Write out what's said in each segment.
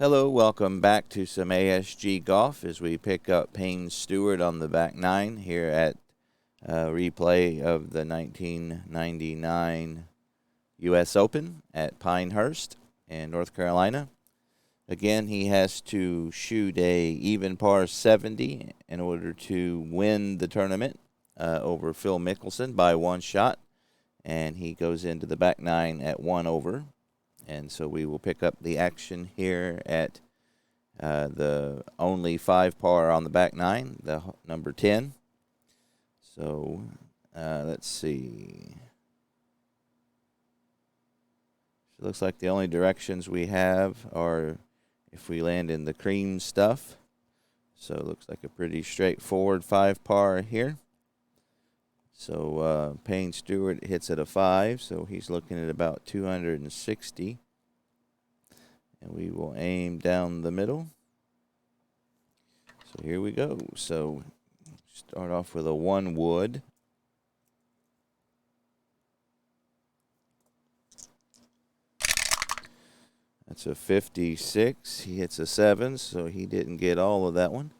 Hello, welcome back to some ASG golf as we pick up PAYNE STEWART on the back nine here at replay of the 1999 U.S. Open at Pinehurst in North Carolina. Again, he has to shoot a even par 70 in order to win the tournament over Phil Mickelson by one shot, and he goes into the back nine at 1 over. And so we will pick up the action here at the only 5 par on the back nine, the number 10. So let's see. It looks like the only directions we have are if we land in the cream stuff. So it looks like a pretty straightforward 5 par here. So PAYNE STEWART hits at a 5, so he's looking at about 260. And we will aim down the middle. So here we go. So start off with a 1 wood. That's a 56. He hits a 7, so he didn't get all of that one.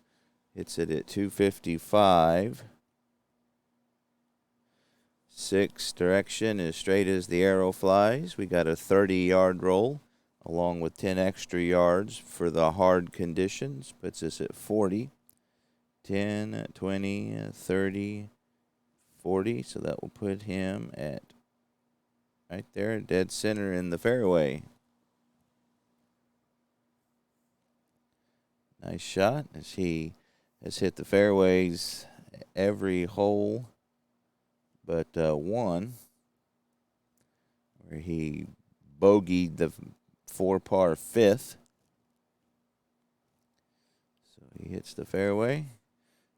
Hits it at 255. 6 direction as straight as the arrow flies. We got a 30-yard roll along with 10 extra yards for the hard conditions. Puts us at 40. 10, 20, 30, 40. So that will put him at right there, dead center in the fairway. Nice shot as he has hit the fairways every hole but one, where he bogeyed the 4 par 5th. So he hits the fairway.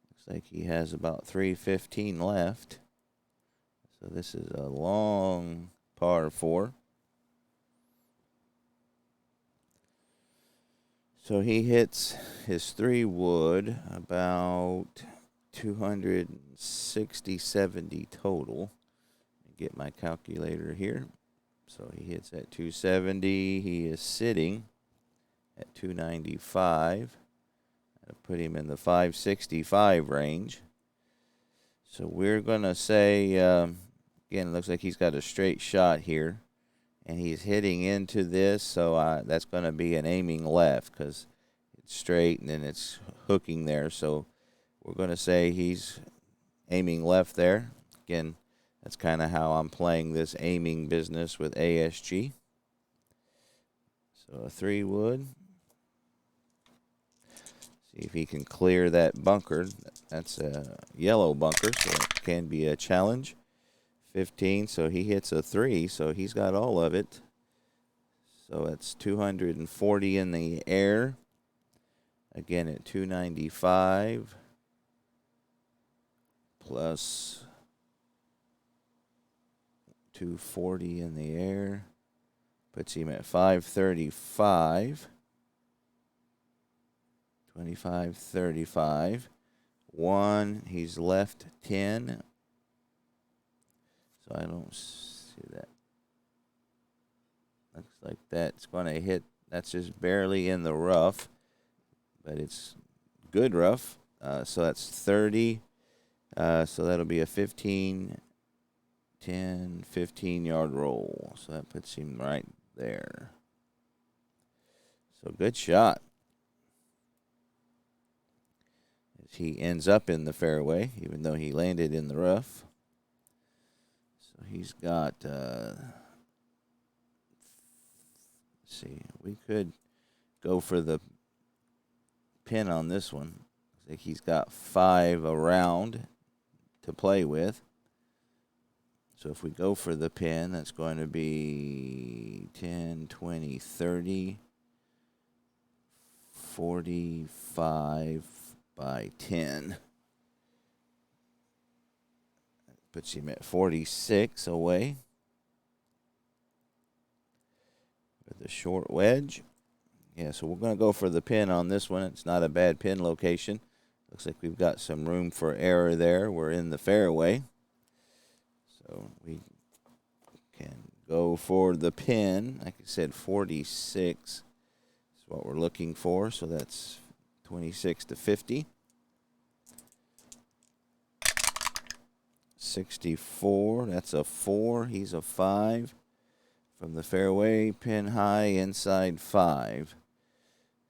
Looks like he has about 315 left. So this is a long par 4. So he hits his 3 wood about 260, 70 total. Get my calculator here. So he hits at 270. He is sitting at 295. That'll put him in the 565 range. So we're going to say, again, it looks like he's got a straight shot here. And he's hitting into this, so that's going to be an aiming left because it's straight and then it's hooking there. So we're going to say he's aiming left there. Again, that's kind of how I'm playing this aiming business with ASG. So a 3 wood. See if he can clear that bunker. That's a yellow bunker, so it can be a challenge. 15, so he hits a 3, so he's got all of it. So that's 240 in the air. Again at 295 plus 240 in the air puts him at 535. 25, 35. 1, he's left 10. So I don't see that. Looks like that's going to hit. That's just barely in the rough, but it's good rough. So that's 30. So that'll be a 15, 10, 15-yard roll. So that puts him right there. So good shot. He ends up in the fairway, even though he landed in the rough. So he's got, let's see, we could go for the pin on this one. I think he's got 5 around to play with. So if we go for the pin, that's going to be 10, 20, 30, 45 by 10. Puts him at 46 away with a short wedge. Yeah, so we're going to go for the pin on this one. It's not a bad pin location. Looks like we've got some room for error there. We're in the fairway. So we can go for the pin. Like I said, 46 is what we're looking for. So that's 26 to 50. 64, that's a 4. He's a 5. From the fairway, pin high, inside 5.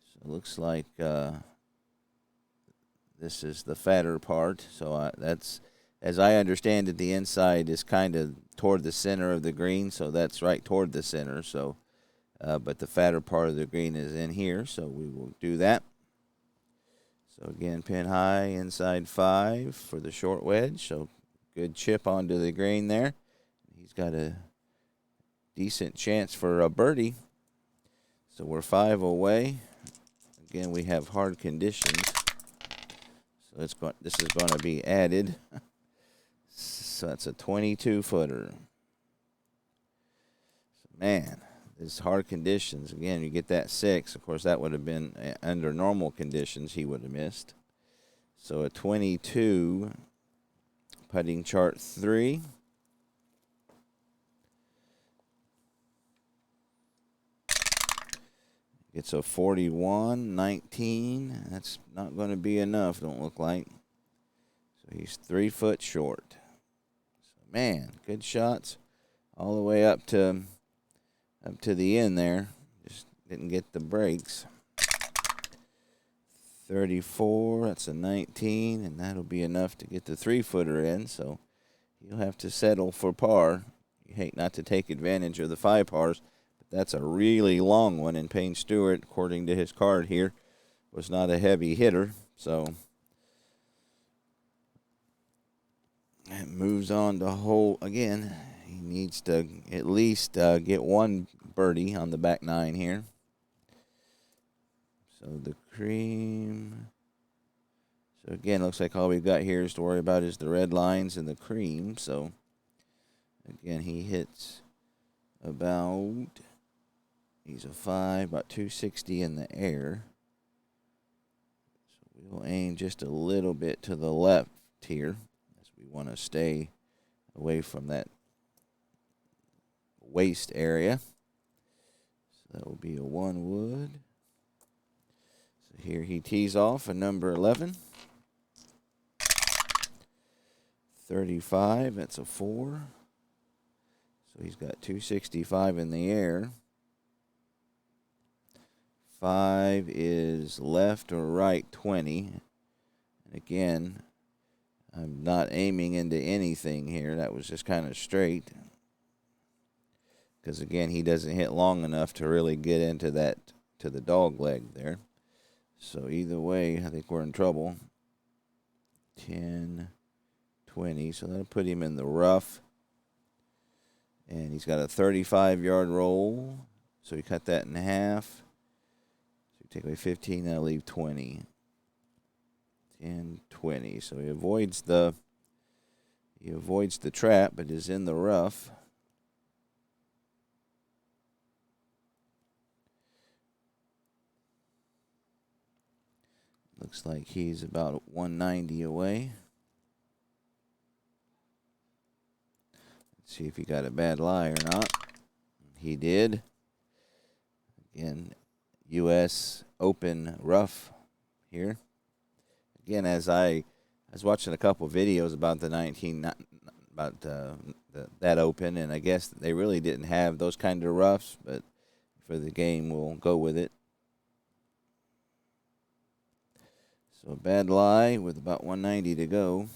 So it looks like this is the fatter part. So that's, as I understand it, the inside is kind of toward the center of the green. So that's right toward the center. So, but the fatter part of the green is in here. So we will do that. So again, pin high, inside 5 for the short wedge. So good chip onto the green there. He's got a decent chance for a birdie. So we're 5 away. Again, we have hard conditions. So this is going to be added. So that's a 22-footer. So man, this hard conditions. Again, you get that 6. Of course, that would have been under normal conditions. He would have missed. So a 22. Putting chart 3. It's a 41, 19. That's not going to be enough, don't look like. So he's 3 foot short. So man, good shots all the way up to the end there. Just didn't get the breaks. 34, that's a 19, and that'll be enough to get the 3-footer in. So you'll have to settle for par. You hate not to take advantage of the 5 pars. That's a really long one, and Payne Stewart, according to his card here, was not a heavy hitter. So it moves on to hole again. He needs to at least get one birdie on the back 9 here. So the cream. So again, looks like all we've got here is to worry about is the red lines and the cream. So again, he hits about... He's a 5, about 260 in the air. So we'll aim just a little bit to the left here, as we want to stay away from that waist area. So that will be a 1 wood. So here he tees off a number 11. 35, that's a 4. So he's got 265 in the air. 5 is left or right 20. And again, I'm not aiming into anything here. That was just kind of straight. Because again, he doesn't hit long enough to really get into that, to the dog leg there. So either way, I think we're in trouble. 10, 20. So that'll put him in the rough. And he's got a 35-yard roll. So we cut that in half. Take away 15, that'll leave 20. 10, 20. So he avoids the trap, but is in the rough. Looks like he's about 190 away. Let's see if he got a bad lie or not. He did. Again, U.S. Open rough here. Again, as I was watching a couple videos about the that Open, and I guess they really didn't have those kind of roughs, but for the game, we'll go with it. So a bad lie with about 190 to go.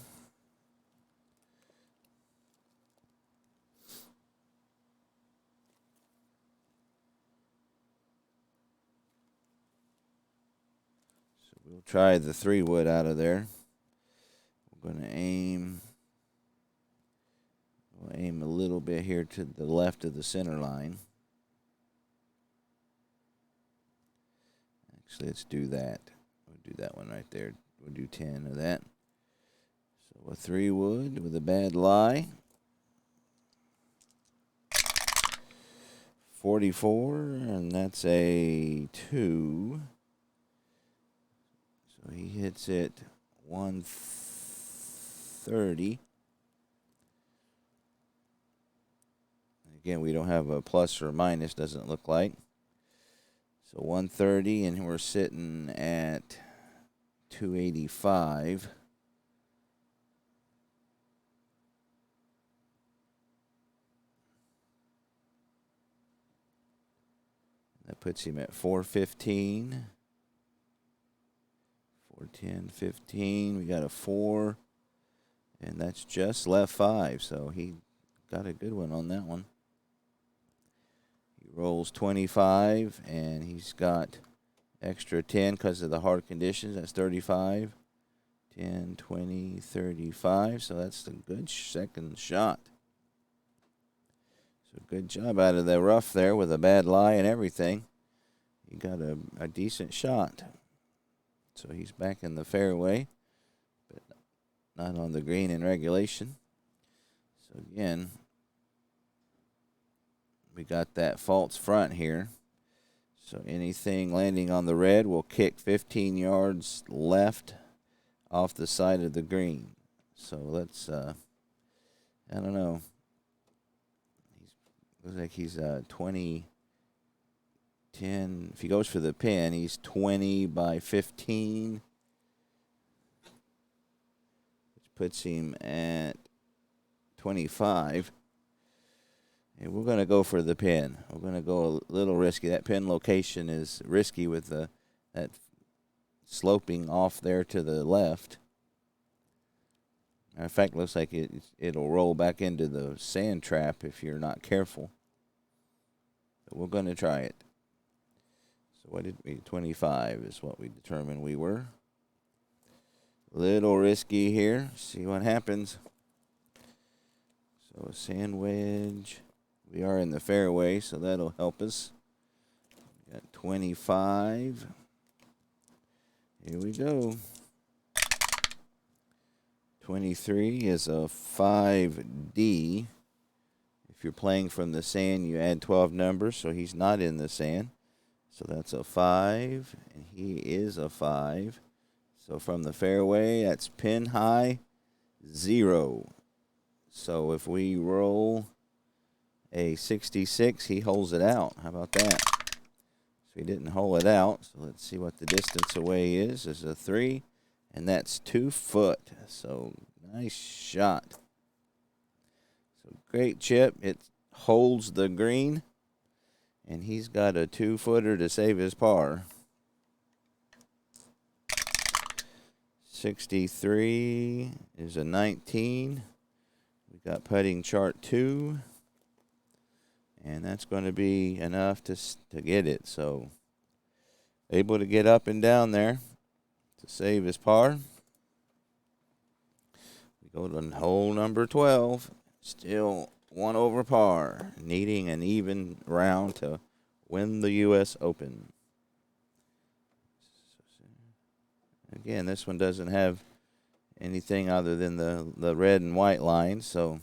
We'll try the 3 wood out of there. We're going to aim. We'll aim a little bit here to the left of the center line. Actually, let's do that. We'll do that one right there. We'll do 10 of that. So a 3 wood with a bad lie. 44, and that's a 2. So he hits it 130. Again, we don't have a plus or minus, doesn't look like. So 130, and we're sitting at 285. That puts him at 415. 410, 15. We got a 4. And that's just left 5. So he got a good one on that one. He rolls 25, and he's got extra 10 because of the hard conditions. That's 35. 10, 20, 35. So that's a good second shot. So good job out of the rough there with a bad lie and everything. He got a decent shot. So he's back in the fairway, but not on the green in regulation. So again, we got that false front here. So anything landing on the red will kick 15 yards left off the side of the green. So let's, I don't know. Looks like he's 20, 10. If he goes for the pin, he's 20 by 15. Which puts him at 25. And we're going to go for the pin. We're going to go a little risky. That pin location is risky with that sloping off there to the left. Matter of fact, looks like it'll roll back into the sand trap if you're not careful. But we're going to try it. So what did we? 25 is what we determined we were. Little risky here. See what happens. So a sand wedge. We are in the fairway, so that'll help us. We got 25. Here we go. 23 is a 5D. If you're playing from the sand, you add 12 numbers, so he's not in the sand. So that's a 5, and he is a 5. So from the fairway, that's pin high, 0. So if we roll a 66, he holds it out. How about that? So he didn't hole it out. So let's see what the distance away is. It's a 3. And that's 2 foot. So nice shot. So great chip. It holds the green. And he's got a 2-footer to save his par. 63 is a 19. We got putting chart 2. And that's going to be enough to get it. So able to get up and down there to save his par. We go to hole number 12. Still 1 over par. Needing an even round to win the U.S. Open. Again, this one doesn't have anything other than the red and white lines. So,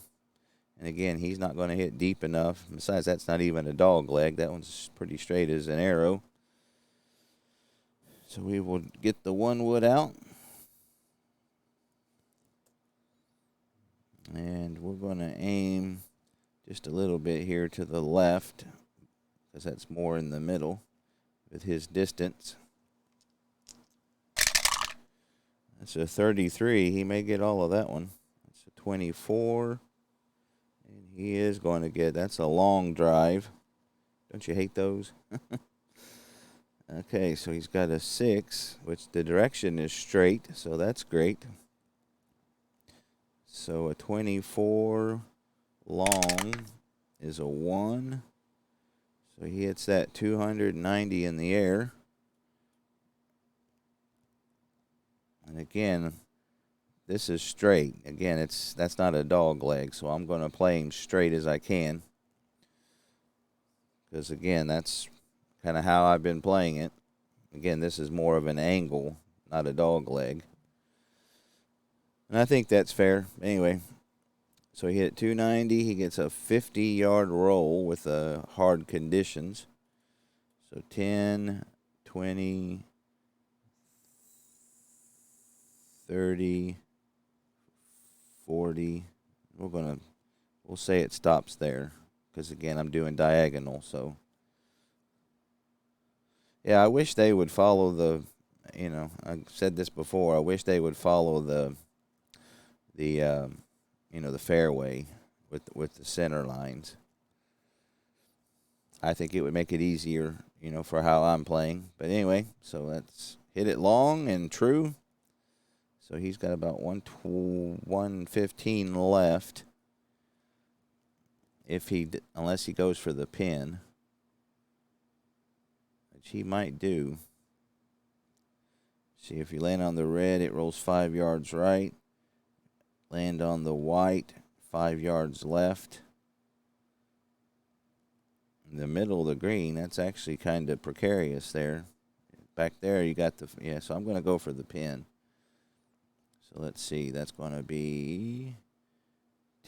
and again, he's not going to hit deep enough. Besides, that's not even a dog leg. That one's pretty straight as an arrow. So we will get the 1 wood out. And we're going to aim just a little bit here to the left, because that's more in the middle with his distance. That's a 33. He may get all of that one. That's a 24. And he is going to get, that's a long drive. Don't you hate those? Okay, so he's got a 6, which the direction is straight, so that's great. So a 24 long is a 1. So he hits that 290 in the air. And again, this is straight. Again, that's not a dog leg, so I'm going to play him straight as I can. Because again, that's kind of how I've been playing it. Again, this is more of an angle, not a dog leg. And I think that's fair. Anyway, so he hit 290. He gets a 50-yard roll with hard conditions. So 10, 20, 30, 40. We'll say it stops there. Because, again, I'm doing diagonal, so. Yeah, I wish they would follow the, I said this before. I wish they would follow the fairway with the center lines. I think it would make it easier, for how I'm playing. But anyway, so let's hit it long and true. So he's got about 115 left. Unless he goes for the pin, which he might do. See, if you land on the red, it rolls 5 yards right. Land on the white, 5 yards left. In the middle of the green, that's actually kind of precarious there. Back there, you got so I'm going to go for the pin. So let's see, that's going to be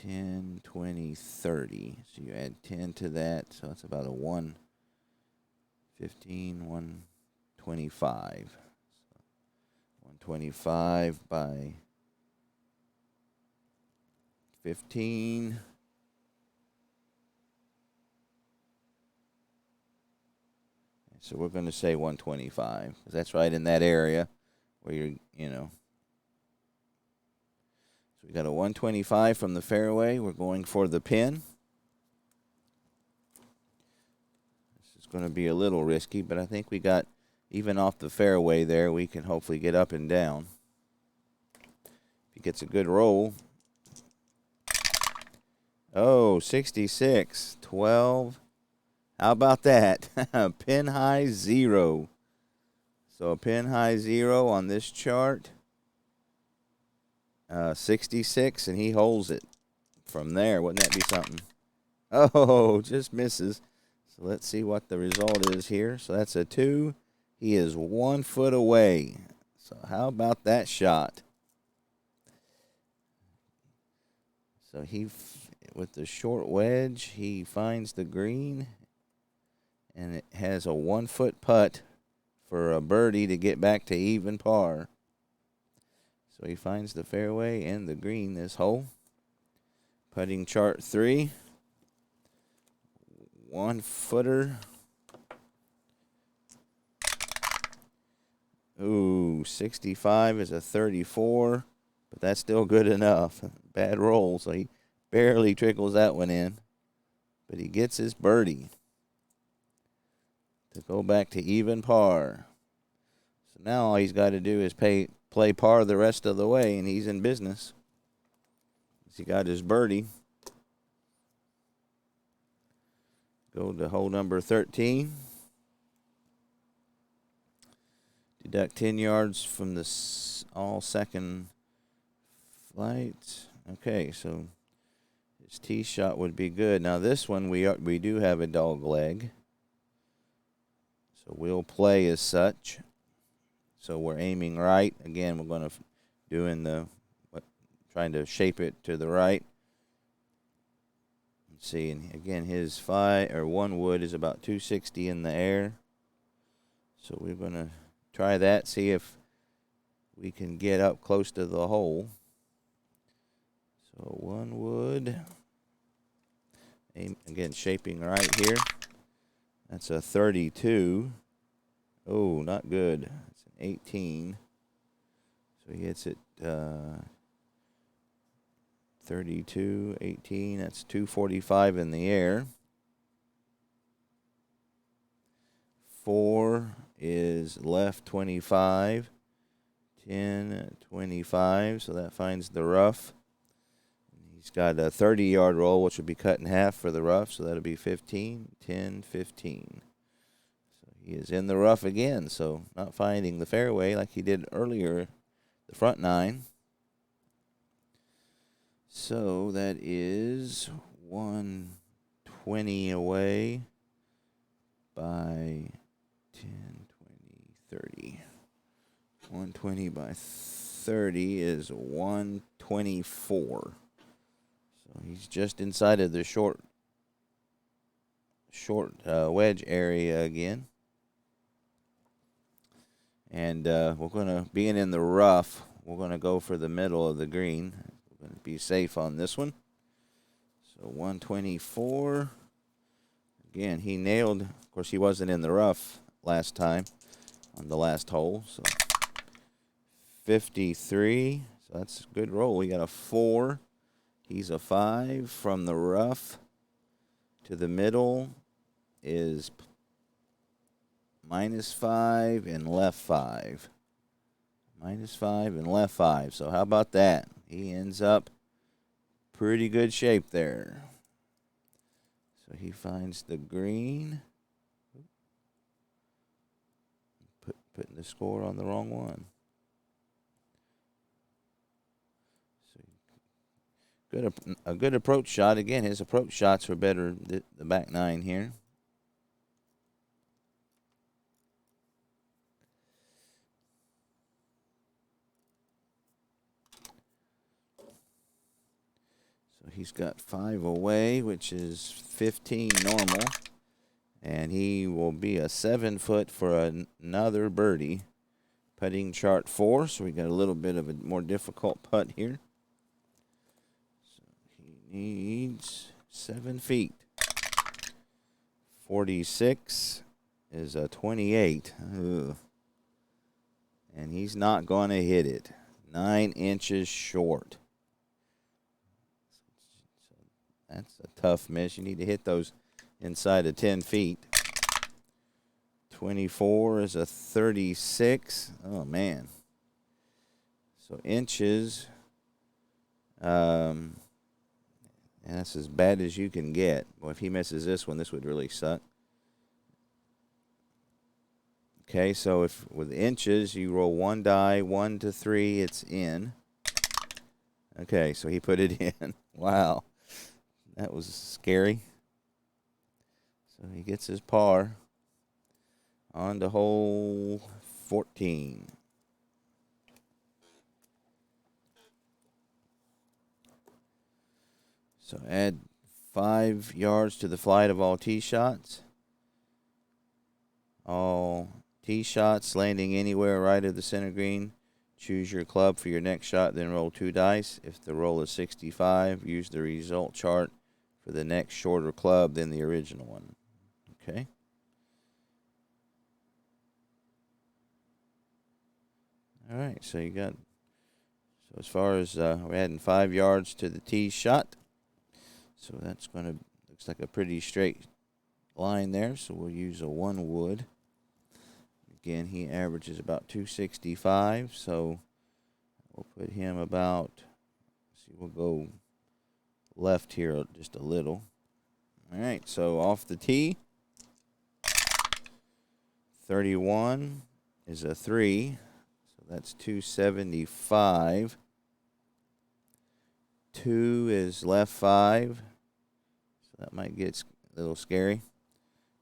10, 20, 30. So you add 10 to that, so that's about a 115, 125. So 125 by 15. So we're going to say 125, because that's right in that area where you're. So we got a 125 from the fairway. We're going for the pin. This is going to be a little risky, but I think we got, even off the fairway there, we can hopefully get up and down. If he gets a good roll. Oh, 66, 12. How about that? Pin high 0. So a pin high 0 on this chart. 66, and he holds it from there. Wouldn't that be something? Oh, just misses. So let's see what the result is here. So that's a 2. He is 1 foot away. So how about that shot? So with the short wedge, he finds the green, and it has a 1 foot putt for a birdie to get back to even par. So he finds the fairway and the green this hole. Putting chart 3. 1 footer. Ooh, 65 is a 34, but that's still good enough. Bad roll, so he barely trickles that one in. But he gets his birdie to go back to even par. So now all he's got to do is play par the rest of the way, and he's in business. He got his birdie. Go to hole number 13. Deduct 10 yards from the all second flight. Okay, so his tee shot would be good. Now this one we do have a dog leg, so we'll play as such. So we're aiming right. Again, we're going to trying to shape it to the right. Let's see, and again, his 1 wood is about 260 in the air. So we're going to try that, see if we can get up close to the hole. So 1 wood. Again, shaping right here. That's a 32. Oh, not good. It's an 18. So he hits it 32, 18. That's 245 in the air. 4 is left 25. 10, 25. So that finds the rough. He's got a 30-yard roll, which would be cut in half for the rough. So that'll be 15, 10, 15. So he is in the rough again. So not finding the fairway like he did earlier, the front 9. So that is 120 away by 10, 20, 30. 120 by 30 is 124. So he's just inside of the short wedge area again. And we're going to, being in the rough, we're going to go for the middle of the green. We're going to be safe on this one. So 124. Again, he nailed, of course, he wasn't in the rough last time on the last hole. So 53. So that's a good roll. We got a 4. He's a 5. From the rough to the middle is -5 and left 5. -5 and left 5. So how about that? He ends up pretty good shape there. So he finds the green. Putting the score on the wrong one. So a good approach shot. Again, his approach shots were better the back 9 here. So he's got 5 away, which is 15 normal. And he will be a 7-foot for another birdie. Putting chart 4, so we got a little bit of a more difficult putt here. So he needs 7 feet. 46 is a 28. Ugh. And he's not going to hit it. 9 inches short. So that's a tough miss. You need to hit those inside of 10 feet. 24 is a 36. Oh, man. So inches. And that's as bad as you can get. Well, if he misses this one, this would really suck. Okay, so if with inches, you roll 1 die, 1 to 3, it's in. Okay, so he put it in. Wow. That was scary. So he gets his par on to hole 14. So add 5 yards to the flight of all tee shots. All tee shots landing anywhere right of the center green. Choose your club for your next shot, then roll 2 dice. If the roll is 65, use the result chart for the next shorter club than the original one. Okay. All right, so you got, so as far as we're adding 5 yards to the tee shot. So that's going to, looks like a pretty straight line there. So we'll use a 1 wood. Again, he averages about 265. So we'll put him about, see, we'll go left here just a little. All right, so off the tee. 31 is a 3. So that's 275. 2 is left 5. So that might get a little scary.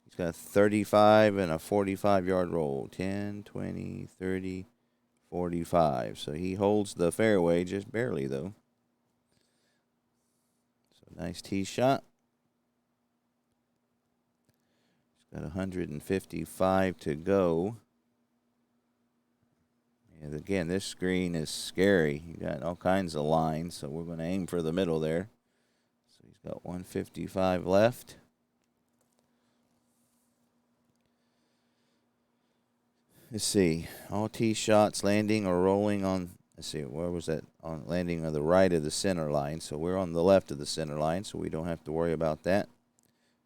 He's got 35 and a 45-yard roll. 10, 20, 30, 45. So he holds the fairway just barely, though. So nice tee shot. He's got 155 to go. And again, this screen is scary. You got all kinds of lines, so we're going to aim for the middle there. So he's got 155 left. Let's see. All tee shots landing or rolling on, let's see, where was that? On landing on the right of the center line. So we're on the left of the center line, so we don't have to worry about that.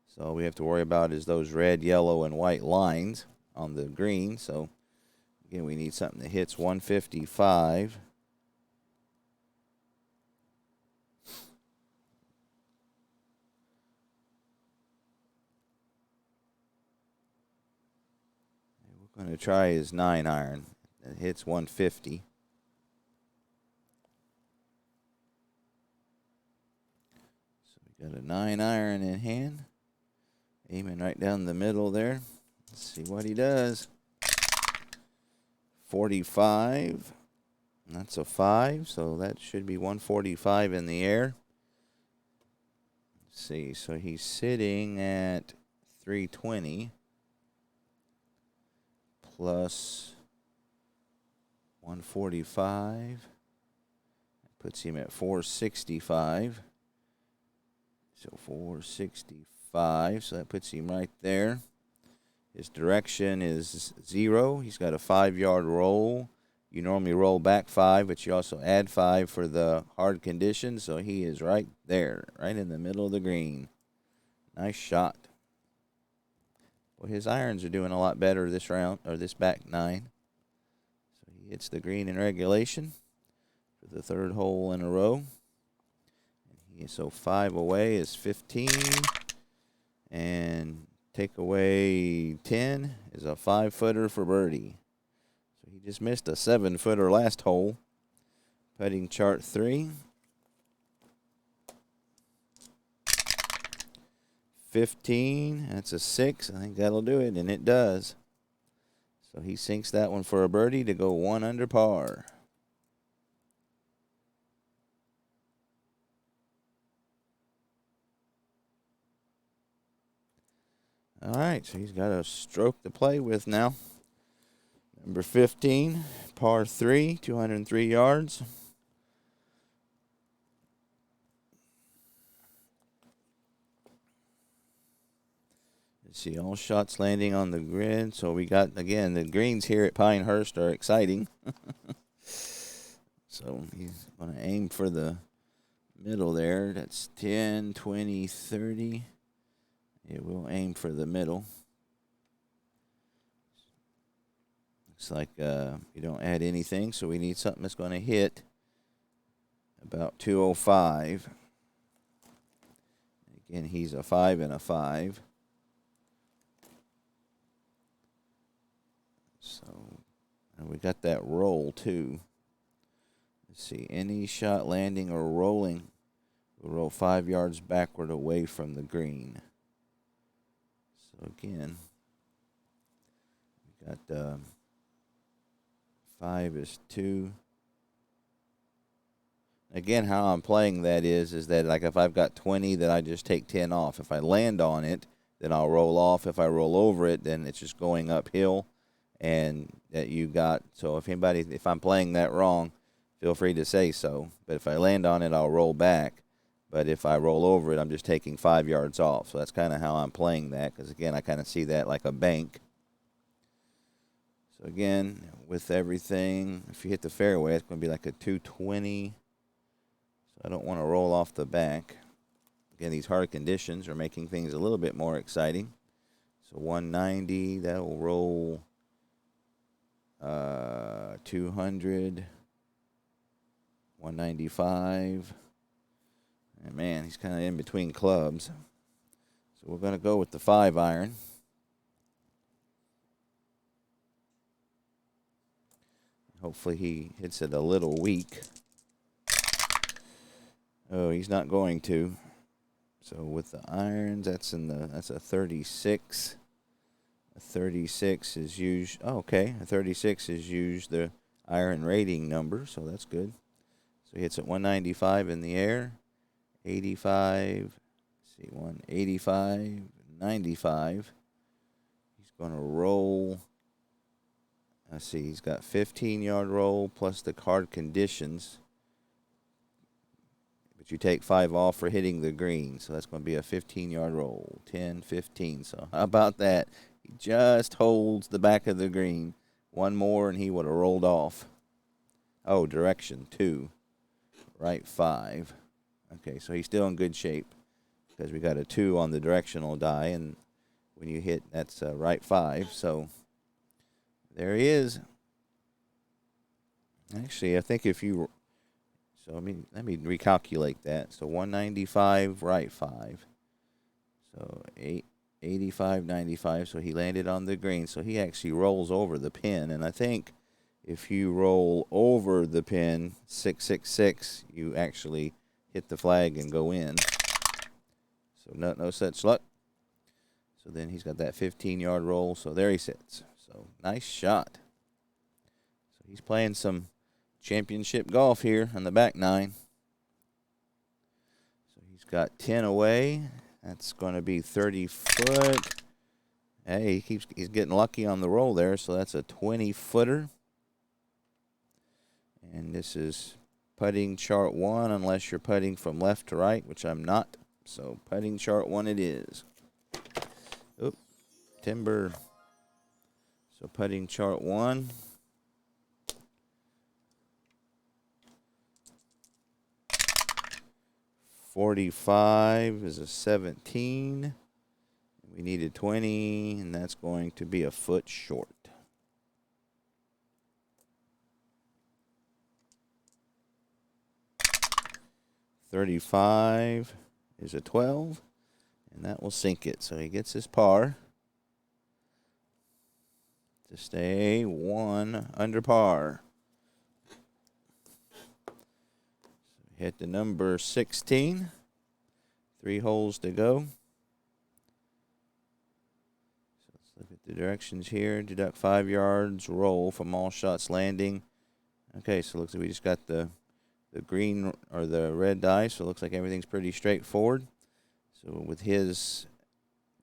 So all we have to worry about is those red, yellow, and white lines on the green. So again, we need something that hits 155. We're going to try his 9-iron. It hits 150. So we got a 9-iron in hand. Aiming right down the middle there. Let's see what he does. 45. That's a 5, so that should be 145 in the air. Let's see, so he's sitting at 320 plus 145. That puts him at 465. So 465, so that puts him right there. His direction is 0. He's got a 5-yard roll. You normally roll back 5, but you also add 5 for the hard conditions. So he is right there, right in the middle of the green. Nice shot. Well, his irons are doing a lot better this round, or this back 9. So he hits the green in regulation for the 3rd hole in a row. So 5 away is 15. And take away 10 is a 5-footer for birdie. So he just missed a 7-footer last hole. Putting chart 3. 15, that's a 6. I think that'll do it, and it does. So he sinks that one for a birdie to go 1 under par. All right, so he's got a stroke to play with now. Number 15, par 3, 203 yards. Let's see, all shots landing on the grid. So we got, again, the greens here at Pinehurst are exciting. So he's going to aim for the middle there. That's 10, 20, 30. It will aim for the middle. Looks like you don't add anything, so we need something that's going to hit about 205. Again, he's a 5 and a 5. So, and we got that roll too. Let's see, any shot landing or rolling will roll 5 yards backward away from the green. So again, we got 5 is 2. Again, how I'm playing that is that like if I've got 20, then I just take 10 off. If I land on it, then I'll roll off. If I roll over it, then it's just going uphill. And that you got, so if I'm playing that wrong, feel free to say so. But if I land on it, I'll roll back. But if I roll over it, I'm just taking 5 yards off. So that's kind of how I'm playing that, because again, I kind of see that like a bank. So again, with everything, if you hit the fairway, it's going to be like a 220. So I don't want to roll off the back. Again, these hard conditions are making things a little bit more exciting. So 190, that will roll 200, 195. And man, he's kind of in between clubs. So we're going to go with the 5 iron. Hopefully he hits it a little weak. Oh, he's not going to. So with the irons, that's a 36. A 36 is used. Oh, okay. A 36 is used the iron rating number, so that's good. So he hits at 195 in the air. 85. Let's see, 185, 95. He's going to roll. Let's see, he's got 15-yard roll plus the hard conditions. But you take 5 off for hitting the green, so that's going to be a 15-yard roll. 10, 15. So how about that? He just holds the back of the green. One more, and he would have rolled off. Oh, direction 2. Right 5. Okay, so he's still in good shape because we got a 2 on the directional die, and when you hit, that's right 5. So there he is. Actually, I think if you... So let me recalculate that. So 195, right 5. So 85, 95. So he landed on the green. So he actually rolls over the pin. And I think if you roll over the pin, 666, you actually hit the flag and go in. So no such luck. So then he's got that 15-yard roll. So there he sits. So nice shot. So he's playing some championship golf here on the back 9. So he's got 10 away. That's going to be 30 foot. Hey, he's getting lucky on the roll there, so that's a 20-footer. And this is putting chart 1, unless you're putting from left to right, which I'm not. So putting chart 1 it is. Oop, timber. So putting chart 1. .45 is a 17. We needed 20, and that's going to be a foot short. .35 is a 12, and that will sink it. So he gets his par to stay 1 under par. So hit the number 16. 3 holes to go. So let's look at the directions here. Deduct 5 yards, roll from all shots landing. Okay, so it looks like we just got the green or the red dice, so it looks like everything's pretty straightforward. So with his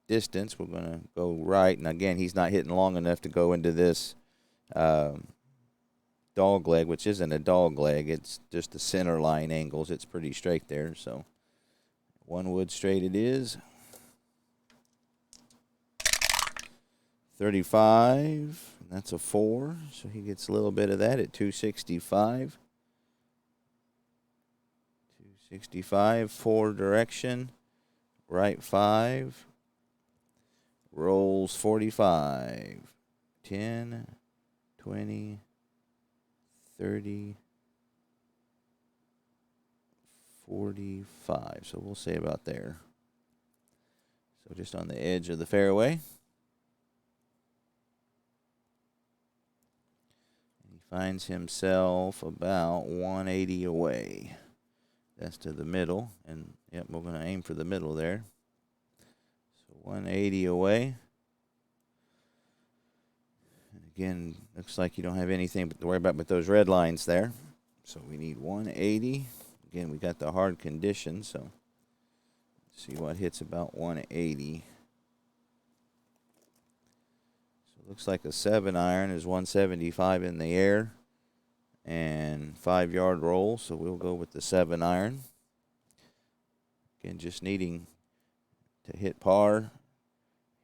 distance, we're going to go right. And again, he's not hitting long enough to go into this dog leg, which isn't a dog leg. It's just the center line angles. It's pretty straight there. So 1 wood straight it is. 35, that's a 4. So he gets a little bit of that at 265. 265, 4 direction, right 5, rolls 45, 10, 20, 30, 45. So we'll say about there. So just on the edge of the fairway. He finds himself about 180 away. That's to the middle, and yep, we're going to aim for the middle there. So 180 away. And again, looks like you don't have anything to worry about but those red lines there. So we need 180. Again, we got the hard conditions, so let's see what hits about 180. So it looks like a 7-iron is 175 in the air. And 5-yard roll, so we'll go with the 7-iron. Again, just needing to hit par.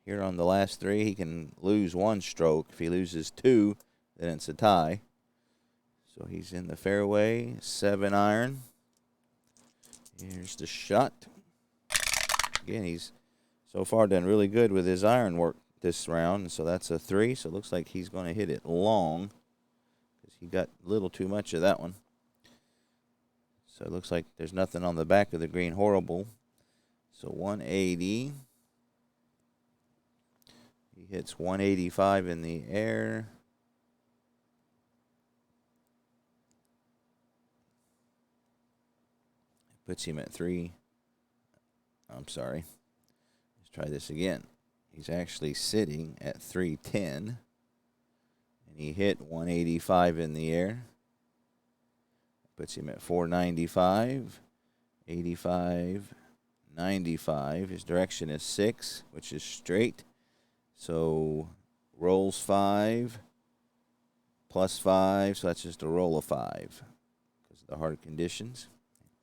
Here on the last 3, he can lose 1 stroke. If he loses 2, then it's a tie. So he's in the fairway, 7-iron. Here's the shot. Again, he's so far done really good with his iron work this round, so that's a 3. So it looks like he's going to hit it long. He got a little too much of that one. So it looks like there's nothing on the back of the green horrible. So 180. He hits 185 in the air. Puts him at 3. I'm sorry. Let's try this again. He's actually sitting at 310. He hit 185 in the air. Puts him at 495, 85, 95. His direction is 6, which is straight. So rolls 5, plus 5, so that's just a roll of 5 because of the hard conditions.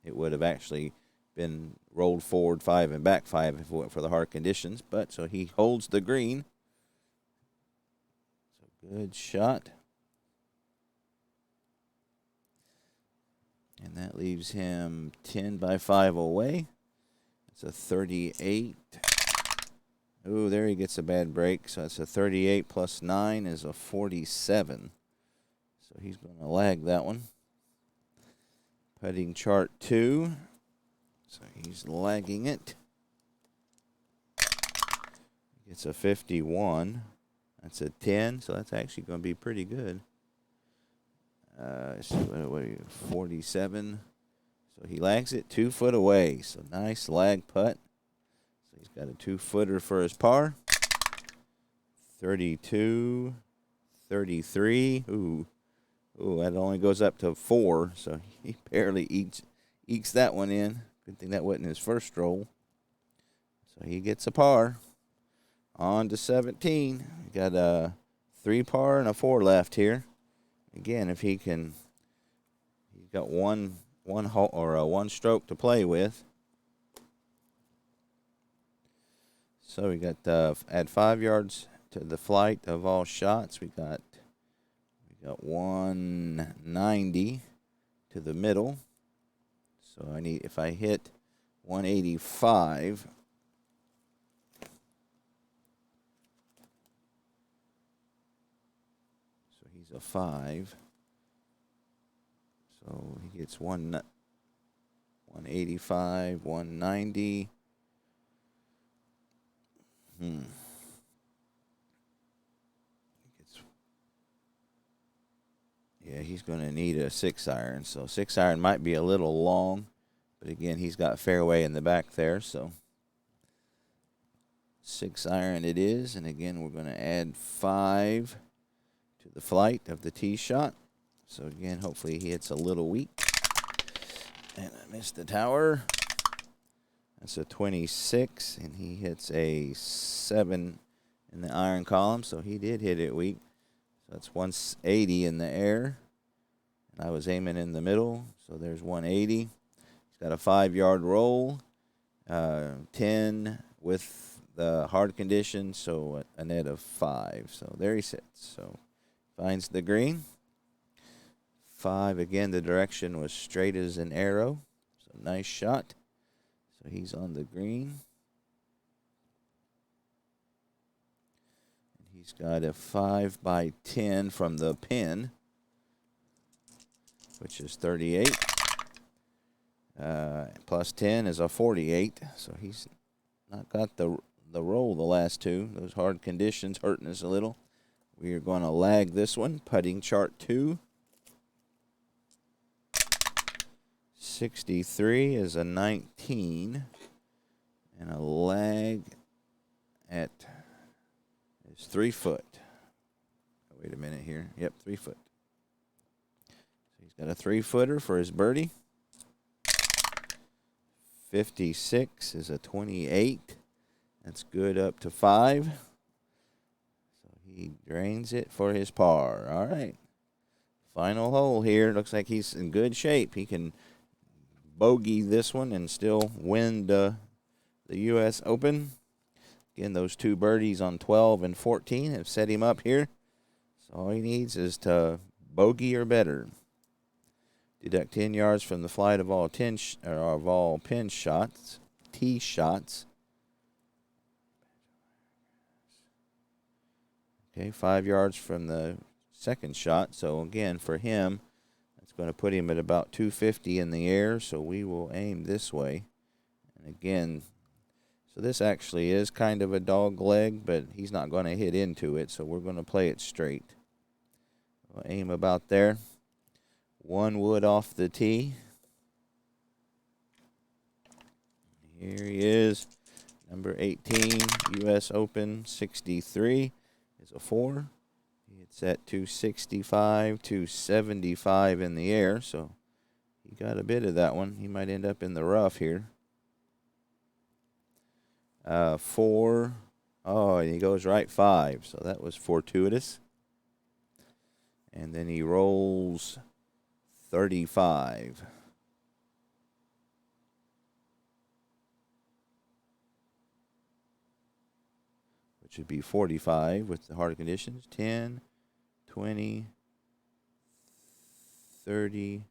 It would have actually been rolled forward 5 and back 5 if it went for the hard conditions. But so he holds the green. Good shot. And that leaves him 10 by 5 away. It's a 38. Ooh, there he gets a bad break. So that's a 38 plus 9 is a 47. So he's going to lag that one. Putting chart 2. So he's lagging it. It's a 51. That's a 10, so that's actually going to be pretty good. So what are you, 47? So he lags it 2 foot away. So nice lag putt. So he's got a 2-footer for his par. 32, 33. Ooh, that only goes up to 4. So he barely ekes that one in. Good thing that wasn't his first roll. So he gets a par. On to 17. We got a 3 par and a 4 left here. Again, if he can, he's got one hole or a 1 stroke to play with. So we got add 5 yards to the flight of all shots. We got 190 to the middle. So if I hit 185, so he's a 5. So he gets 185, 190. Yeah, he's going to need a 6-iron. So 6-iron might be a little long, but again, he's got fairway in the back there. So 6-iron it is, and again, we're going to add 5 to the flight of the tee shot. So again, hopefully he hits a little weak. And I missed the tower. That's a 26, and he hits a 7 in the iron column, so he did hit it weak. So that's 180 in the air, and I was aiming in the middle, so there's 180. He's got a 5-yard roll, 10 with the hard condition, so a net of 5. So there he sits. So finds the green. 5, again, the direction was straight as an arrow, so nice shot. So he's on the green. And he's got a 5x10 from the pin, which is 38. Plus 10 is a 48. So he's not got the roll the last two. Those hard conditions hurting us a little. We are going to lag this one. Putting chart 2. 63 is a 19, and a lag at is 3 foot. Wait a minute here. Yep, 3 foot. So he's got a 3-footer for his birdie. 56 is a 28. That's good up to 5. So he drains it for his par. All right. Final hole here. Looks like he's in good shape. He can bogey this one and still win the U.S. Open. Again, those 2 birdies on 12 and 14 have set him up here. So all he needs is to bogey or better. Deduct 10 yards from the flight of all pin shots, tee shots. Okay, 5 yards from the second shot. So again, for him, going to put him at about 250 in the air, so we will aim this way. And again, so this actually is kind of a dog leg, but he's not going to hit into it, so we're going to play it straight. We'll aim about there. 1 wood off the tee. Here he is, number 18, U.S. Open 63 is a 4. It's at 265, 275 in the air, so he got a bit of that one. He might end up in the rough here. 4. Oh, and he goes right 5, so that was fortuitous. And then he rolls 35. Which would be 45 with the hard conditions. 10. 20, 30,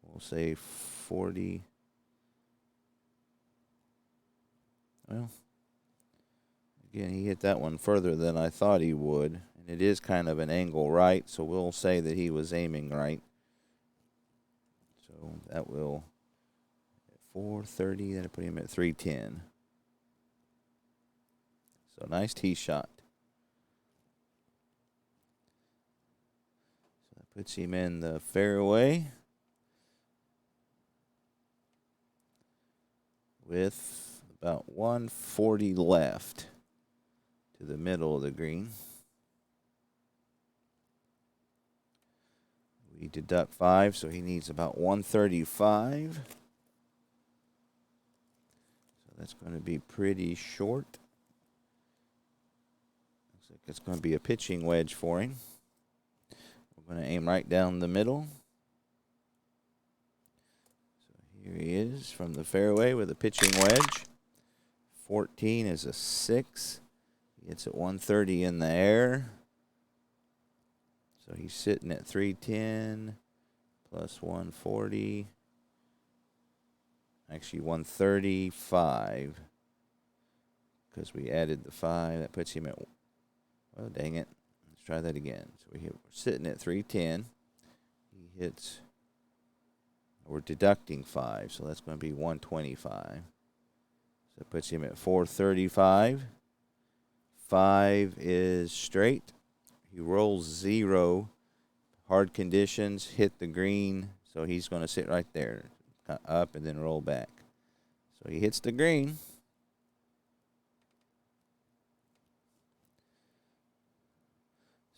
we'll say 40. Well, again, he hit that one further than I thought he would. And it is kind of an angle right, so we'll say that he was aiming right. So that will, at 430, then I put him at 310. So nice tee shot. Puts him in the fairway with about 140 left to the middle of the green. We deduct 5, so he needs about 135. So that's going to be pretty short. Looks like it's going to be a pitching wedge for him. We're going to aim right down the middle. So here he is from the fairway with a pitching wedge. 14 is a 6. It's at 130 in the air. So he's sitting at 310 plus 140. Actually, 135. Because we added the 5. That puts him at, well, dang it. Let's try that again. So we're sitting at 310. He hits, we're deducting 5, so that's going to be 125. So that puts him at 435. 5 is straight. He rolls 0. Hard conditions, hit the green, so he's going to sit right there, up and then roll back. So he hits the green.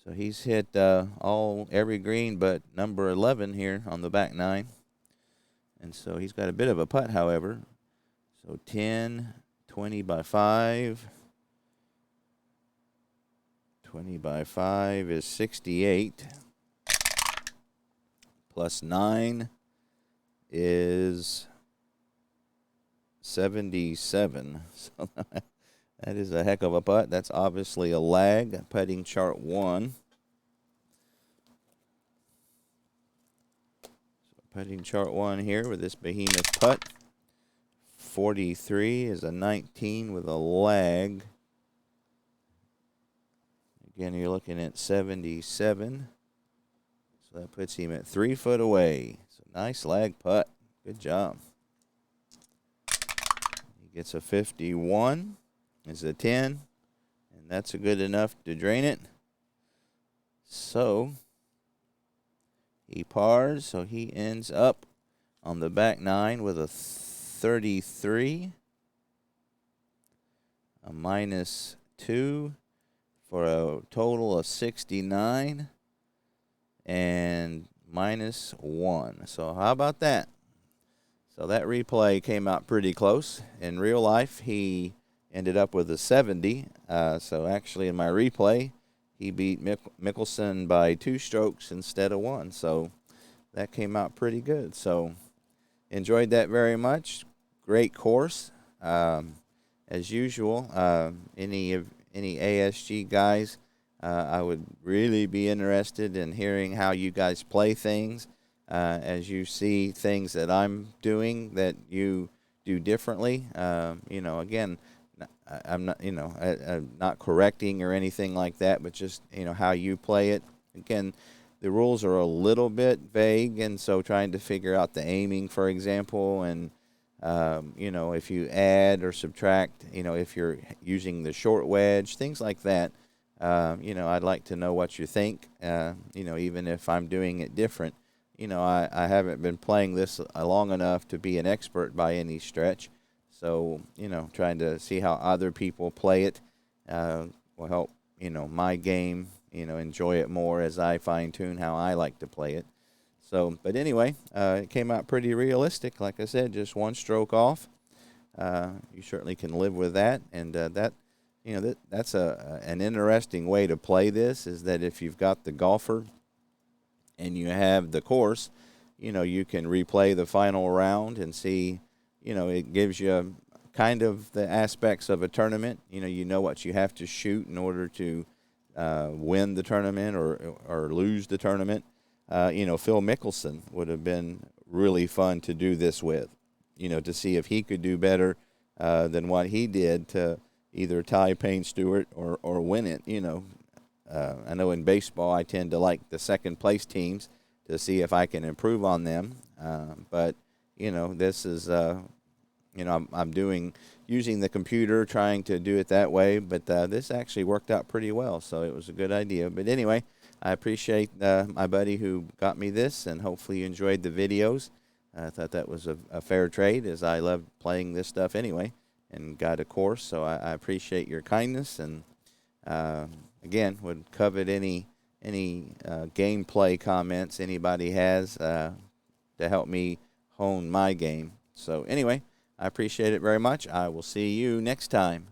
So he's hit every green but number 11 here on the back 9. And so he's got a bit of a putt, however. So 10, 20 by 5. 20 by 5 is 68. Plus 9 is 77. So that is a heck of a putt. That's obviously a lag. Putting chart 1. So putting chart 1 here with this behemoth putt. 43 is a 19 with a lag. Again, you're looking at 77. So that puts him at 3 foot away. So nice lag putt. Good job. He gets a 51. It's a 10. And that's a good enough to drain it. So he pars. So he ends up on the back 9 with a 33. A minus 2. For a total of 69 and minus 1. So how about that? So that replay came out pretty close. In real life, he ended up with a 70. So actually in my replay, he beat Mickelson by 2 strokes instead of 1. So that came out pretty good. So enjoyed that very much. Great course. As usual, any ASG guys, I would really be interested in hearing how you guys play things. As you see things that I'm doing that you do differently. Again, I'm not, I'm not correcting or anything like that, but just, how you play it. Again, the rules are a little bit vague, and so trying to figure out the aiming, for example, and if you add or subtract, if you're using the short wedge, things like that, I'd like to know what you think, even if I'm doing it different. I haven't been playing this long enough to be an expert by any stretch. So, trying to see how other people play it will help, my game, enjoy it more as I fine-tune how I like to play it. So, but anyway, it came out pretty realistic. Like I said, just 1 stroke off. You certainly can live with that. And that's an interesting way to play this, is that if you've got the golfer and you have the course, you can replay the final round and see, it gives you kind of the aspects of a tournament. You know what you have to shoot in order to win the tournament or lose the tournament. Phil Mickelson would have been really fun to do this with, to see if he could do better than what he did to either tie Payne Stewart or win it. I know in baseball I tend to like the second place teams to see if I can improve on them. But this is, I'm using the computer, trying to do it that way. But this actually worked out pretty well, so it was a good idea. But anyway, I appreciate my buddy who got me this, and hopefully you enjoyed the videos. I thought that was a fair trade, as I love playing this stuff anyway, and got a course. So I appreciate your kindness, and again, would covet any gameplay comments anybody has to help me hone my game. So anyway, I appreciate it very much. I will see you next time.